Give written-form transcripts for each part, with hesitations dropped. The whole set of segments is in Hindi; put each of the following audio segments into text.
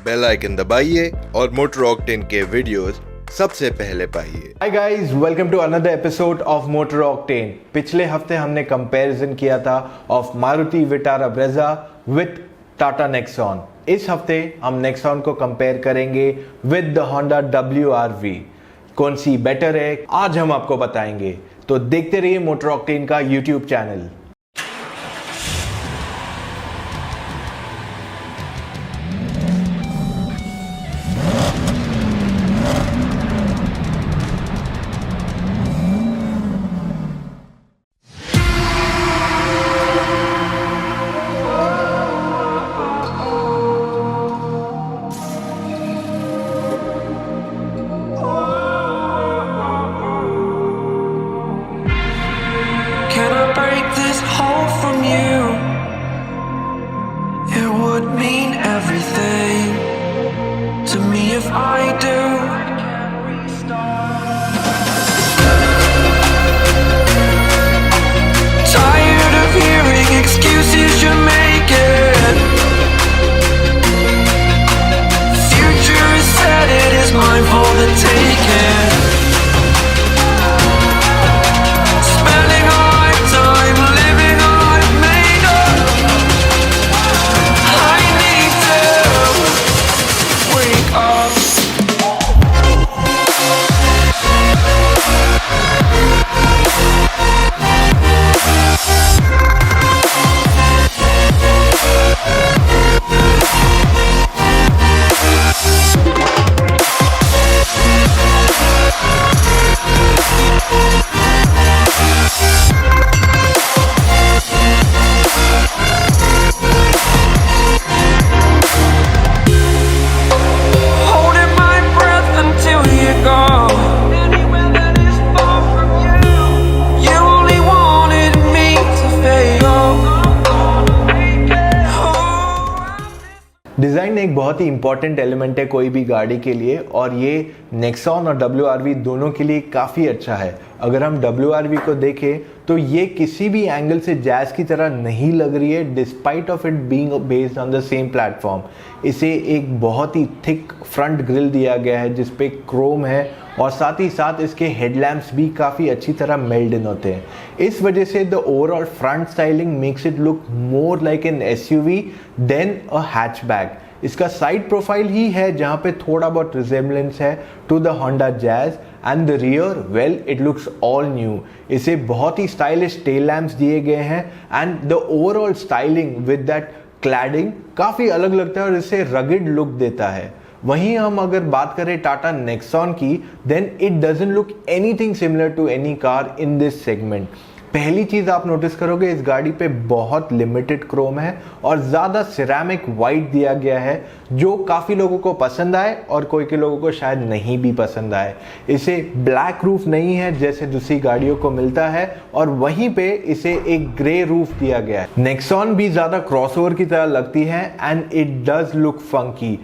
बेल आइकन दबाइए और मोटर ऑक्टेन के वीडियोस सबसे पहले पाइए। Hi guys, welcome to another episode of Motor Octane. पिछले हफ्ते हमने कंपैरिजन किया था of Maruti Vitara Brezza with Tata Nexon. इस हफ्ते हम नेक्सॉन को कंपेयर करेंगे विद द होंडा WRV। कौन सी बेटर है आज हम आपको बताएंगे, तो देखते रहिए मोटर ऑक्टेन का YouTube channel. Can I break this hold from you? It would mean everything to me if I do. Tired of hearing excuses you're making. Future is set, it is mine for the taking. Design एक बहुत ही इंपॉर्टेंट एलिमेंट है कोई भी गाड़ी के लिए, और ये नेक्सॉन और WRV दोनों के लिए काफ़ी अच्छा है। अगर हम WRV को देखें तो ये किसी भी एंगल से जैज़ की तरह नहीं लग रही है, despite of it being based on the same platform. इसे एक बहुत ही थिक फ्रंट ग्रिल दिया गया है जिस पे क्रोम है, और साथ ही साथ इसके हेडलैम्प्स भी काफ़ी अच्छी तरह मेल्ड इन होते हैं। इस वजह से the overall front styling makes it look more like an SUV than a hatchback. इसका साइड प्रोफाइल ही है जहाँ पे थोड़ा बहुत रिजेम्बलेंस है to the Honda Jazz, and the rear well it looks all new. इसे बहुत ही स्टाइलिश टेल लैम्प्स दिए गए हैं, and the overall styling with that cladding काफ़ी अलग लगता है और इसे रगिड लुक देता है। वहीं हम अगर बात करें टाटा नेक्सॉन की, then it doesn't look anything similar to any car in this segment. पहली चीज़ आप नोटिस करोगे, इस गाड़ी पे बहुत लिमिटेड क्रोम है और ज़्यादा सिरेमिक वाइट दिया गया है, जो काफ़ी लोगों को पसंद आए और कोई के लोगों को शायद नहीं भी पसंद आए। इसे ब्लैक रूफ नहीं है जैसे दूसरी गाड़ियों को मिलता है, और वहीं पे इसे एक ग्रे रूफ दिया गया है। नेक्सॉन भी ज़्यादा क्रॉसओवर की तरह लगती है, and it does look funky.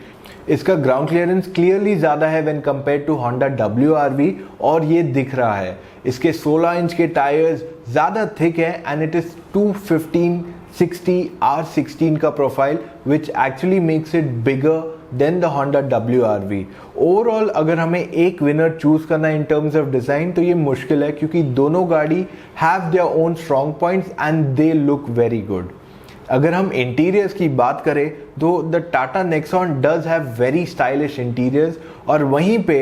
इसका ग्राउंड क्लियरेंस क्लियरली ज़्यादा है when compare to Honda WRV, और ये दिख रहा है। इसके 16 इंच के टायर्स ज़्यादा थिक है, एंड इट इज़ 215/60 R16 का profile which actually makes it bigger than the Honda WRV। Overall अगर हमें एक विनर चूज करना है इन टर्म्स ऑफ डिज़ाइन तो ये मुश्किल है, क्योंकि दोनों गाड़ी have their own strong points and they look very good. अगर हम इंटीरियर्स की बात करें तो the Tata Nexon does have very stylish interiors, और वहीं पे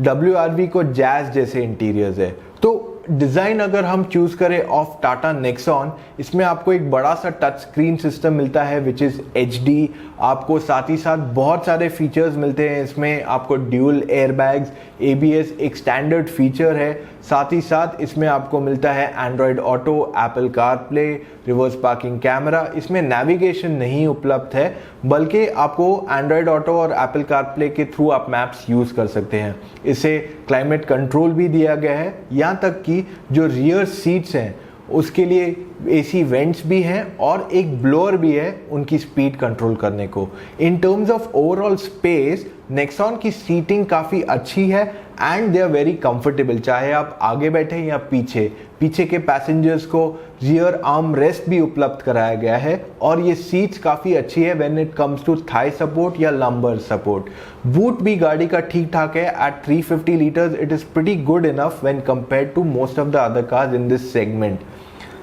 WRV को जैज़ जैसे इंटीरियर्स है। तो डिज़ाइन अगर हम चूज़ करें ऑफ टाटा नेक्सॉन, इसमें आपको एक बड़ा सा टच स्क्रीन सिस्टम मिलता है विच इज़ HD। आपको साथ ही साथ बहुत सारे फीचर्स मिलते हैं इसमें। आपको ड्यूल एयरबैग्स, ABS एक स्टैंडर्ड फीचर है। साथ ही साथ इसमें आपको मिलता है Android auto, Apple CarPlay, reverse parking camera. इसमें नेविगेशन नहीं उपलब्ध है, बल्कि आपको एंड्रॉयड ऑटो और एप्पल कारप्ले के थ्रू आप मैप्स यूज़ कर सकते हैं। इसे क्लाइमेट कंट्रोल भी दिया गया है, यहाँ तक कि जो रियर सीट्स हैं उसके लिए AC वेंट्स भी हैं और एक ब्लोअर भी है उनकी स्पीड कंट्रोल करने को। In terms of overall space Nexon की सीटिंग काफ़ी अच्छी है and they are very comfortable, चाहे आप आगे बैठे या पीछे के पैसेंजर्स को रियर आर्म रेस्ट भी उपलब्ध कराया गया है और ये सीट्स काफ़ी अच्छी है when it comes to thigh support या लंबर सपोर्ट। बूट भी गाड़ी का ठीक ठाक है at 350 litres, it is pretty good enough when compared to most of the other cars in this segment.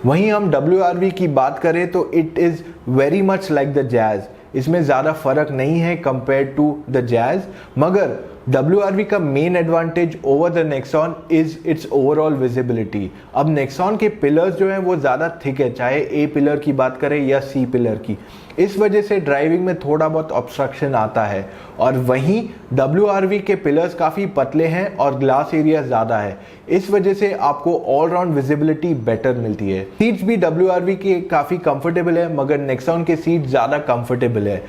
वहीं हम WRV की बात करें तो it is very much like the Jazz, इसमें ज़्यादा फर्क नहीं है कंपेयर टू द जैज़, मगर WRV का main advantage over the Nexon is it's overall visibility. अब नेक्सॉन के पिलर्स जो हैं वो ज़्यादा थिक है, चाहे A पिलर की बात करें या C पिलर की, इस वजह से ड्राइविंग में थोड़ा बहुत ऑब्स्ट्रक्शन आता है। और वहीं WRV के पिलर्स काफ़ी पतले हैं और ग्लास एरिया ज़्यादा है, इस वजह से आपको ऑल राउंड विजिबिलिटी बेटर मिलती है। सीट्स भी WRV के काफ़ी कंफर्टेबल है मगर नेक्सॉन के सीट ज़्यादा कंफर्टेबल है।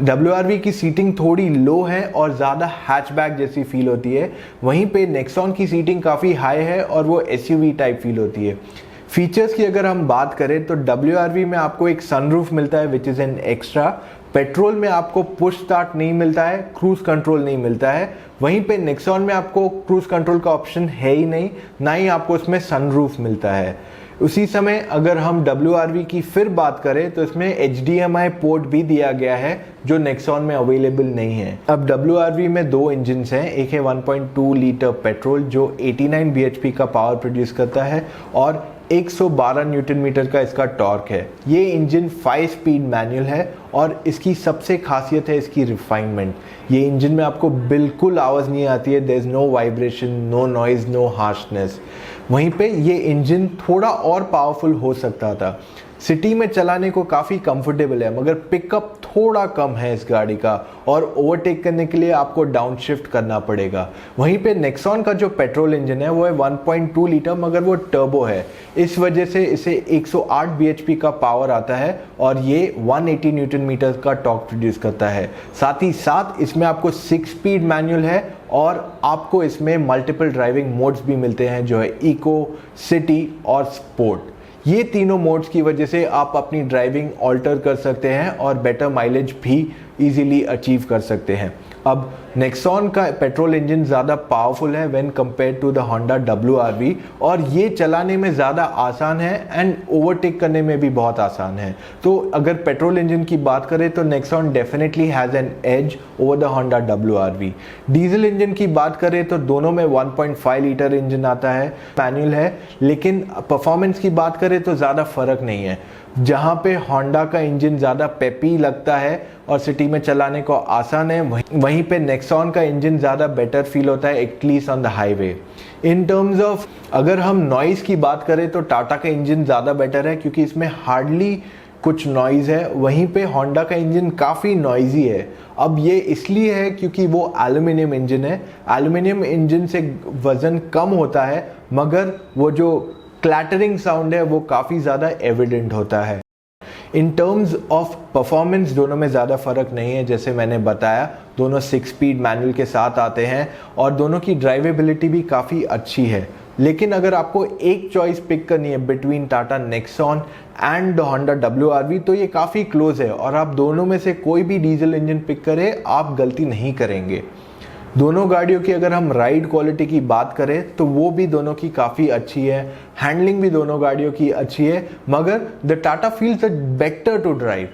WRV की सीटिंग थोड़ी लो है और ज़्यादा हैचबैक जैसी फील होती है, वहीं पे नेक्सॉन की सीटिंग काफ़ी हाई है और वो SUV टाइप फील होती है। फीचर्स की अगर हम बात करें तो WRV में आपको एक सनरूफ मिलता है which is an extra. Petrol में आपको पुश स्टार्ट नहीं मिलता है, क्रूज कंट्रोल नहीं मिलता है। वहीं पे नेक्सॉन में आपको क्रूज कंट्रोल का ऑप्शन है ही नहीं, ना ही आपको उसमें सनरूफ मिलता है। उसी समय अगर हम WRV की फिर बात करें तो इसमें HDMI पोर्ट भी दिया गया है जो नेक्सॉन में अवेलेबल नहीं है। अब WRV में दो इंजन्स हैं, एक है 1.2 लीटर पेट्रोल जो 89 bhp का पावर प्रोड्यूस करता है और 112 न्यूटन मीटर का इसका टॉर्क है। ये इंजन 5 स्पीड मैनुअल है और इसकी सबसे खासियत है इसकी रिफाइनमेंट। ये इंजन में आपको बिल्कुल आवाज़ नहीं आती है, there is no vibration, no noise, no harshness. वहीं पे ये इंजन थोड़ा और पावरफुल हो सकता था, सिटी में चलाने को काफ़ी कंफर्टेबल है मगर पिकअप थोड़ा कम है इस गाड़ी का और ओवरटेक करने के लिए आपको डाउन शिफ्ट करना पड़ेगा। वहीं पे नेक्सॉन का जो पेट्रोल इंजन है वो है 1.2 लीटर मगर वो टर्बो है, इस वजह से इसे 108 bhp का पावर आता है और ये 180 न्यूटन मीटर का टॉर्क प्रोड्यूस करता है। साथ ही साथ इसमें आपको 6 स्पीड मैनुअल है और आपको इसमें मल्टीपल ड्राइविंग मोड्स भी मिलते हैं जो है इको, सिटी और स्पोर्ट। ये तीनों मोड्स की वजह से आप अपनी ड्राइविंग ऑल्टर कर सकते हैं और बेटर माइलेज भी इजीली अचीव कर सकते हैं। अब नेक्सॉन का पेट्रोल इंजन ज़्यादा पावरफुल है when compare to the Honda WRV और ये चलाने में ज़्यादा आसान है एंड ओवरटेक करने में भी बहुत आसान है। तो अगर पेट्रोल इंजन की बात करें तो Nexon definitely has an edge over the Honda WRV। Diesel engine की बात करें तो दोनों में 1.5 लीटर इंजन आता है, मैनुअल है, लेकिन परफॉर्मेंस की बात करें तो ज़्यादा फर्क नहीं है। जहाँ पे होंडा का इंजन ज़्यादा पेपी लगता है और सिटी में चलाने को आसान है, वहीं पे नेक्सॉन का इंजन ज़्यादा बेटर फील होता है at least on the highway. In terms of अगर हम नॉइज़ की बात करें तो टाटा का इंजन ज़्यादा बेटर है क्योंकि इसमें हार्डली कुछ नॉइज़ है, वहीं पे होंडा का इंजन काफ़ी नॉइज़ी है। अब ये इसलिए है क्योंकि वो एल्यूमिनियम इंजन है, एल्यूमिनियम इंजन से वज़न कम होता है मगर वो जो क्लैटरिंग साउंड है वो काफ़ी ज़्यादा एविडेंट होता है। इन टर्म्स ऑफ परफॉर्मेंस दोनों में ज़्यादा फ़र्क नहीं है, जैसे मैंने बताया दोनों 6 स्पीड मैनुअल के साथ आते हैं और दोनों की ड्राइवेबिलिटी भी काफ़ी अच्छी है। लेकिन अगर आपको एक चॉइस पिक करनी है between Tata Nexon and the Honda WRV तो ये काफ़ी क्लोज है और आप दोनों में से कोई भी डीजल इंजन पिक करें आप गलती नहीं करेंगे। दोनों गाड़ियों की अगर हम राइड क्वालिटी की बात करें तो वो भी दोनों की काफ़ी अच्छी है, हैंडलिंग भी दोनों गाड़ियों की अच्छी है मगर the Tata feels better to drive.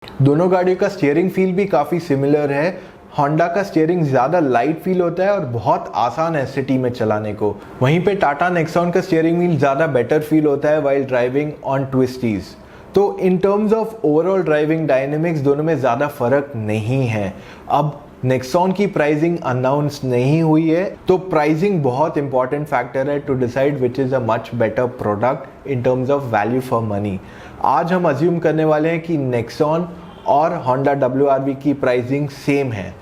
दोनों गाड़ियों का स्टीयरिंग फील भी काफ़ी सिमिलर है। होंडा का स्टीयरिंग ज़्यादा लाइट फील होता है और बहुत आसान है सिटी में चलाने को, वहीं पे टाटा नेक्सॉन का स्टीयरिंग व्हील ज़्यादा बेटर फील होता है वाइल ड्राइविंग ऑन ट्विस्टीज। तो इन terms of overall driving dynamics दोनों में ज़्यादा फर्क नहीं है। अब नेक्सॉन की प्राइसिंग अनाउंस नहीं हुई है तो प्राइसिंग बहुत इंपॉर्टेंट फैक्टर है to decide which is a much better product in terms of value for money. आज हम अज्यूम करने वाले हैं कि नेक्सॉन और होंडा WRV की प्राइसिंग सेम है,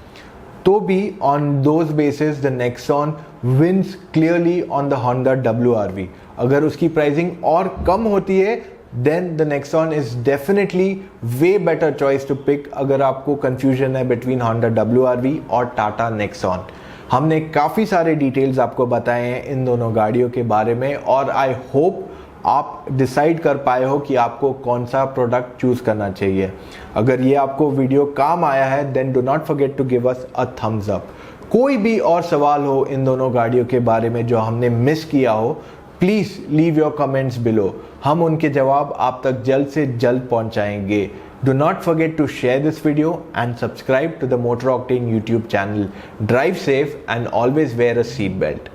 तो भी on those basis the Nexon wins clearly on the Honda WRV। अगर उसकी प्राइसिंग और कम होती है then the Nexon is definitely way better choice to pick अगर आपको confusion है between Honda WRV और Tata Nexon। हमने काफ़ी सारे डिटेल्स आपको बताए हैं इन दोनों गाड़ियों के बारे में और आई होप आप डिसाइड कर पाए हो कि आपको कौन सा प्रोडक्ट चूज़ करना चाहिए। अगर ये आपको वीडियो काम आया है then do not forget to give us a thumbs up. कोई भी और सवाल हो इन दोनों गाड़ियों के बारे में जो हमने मिस किया हो, please leave your comments below. हम उनके जवाब आप तक जल्द से जल्द पहुंचाएंगे। Do not forget to share this video and subscribe to the Motor Octane YouTube channel. Drive safe and always wear a seat belt.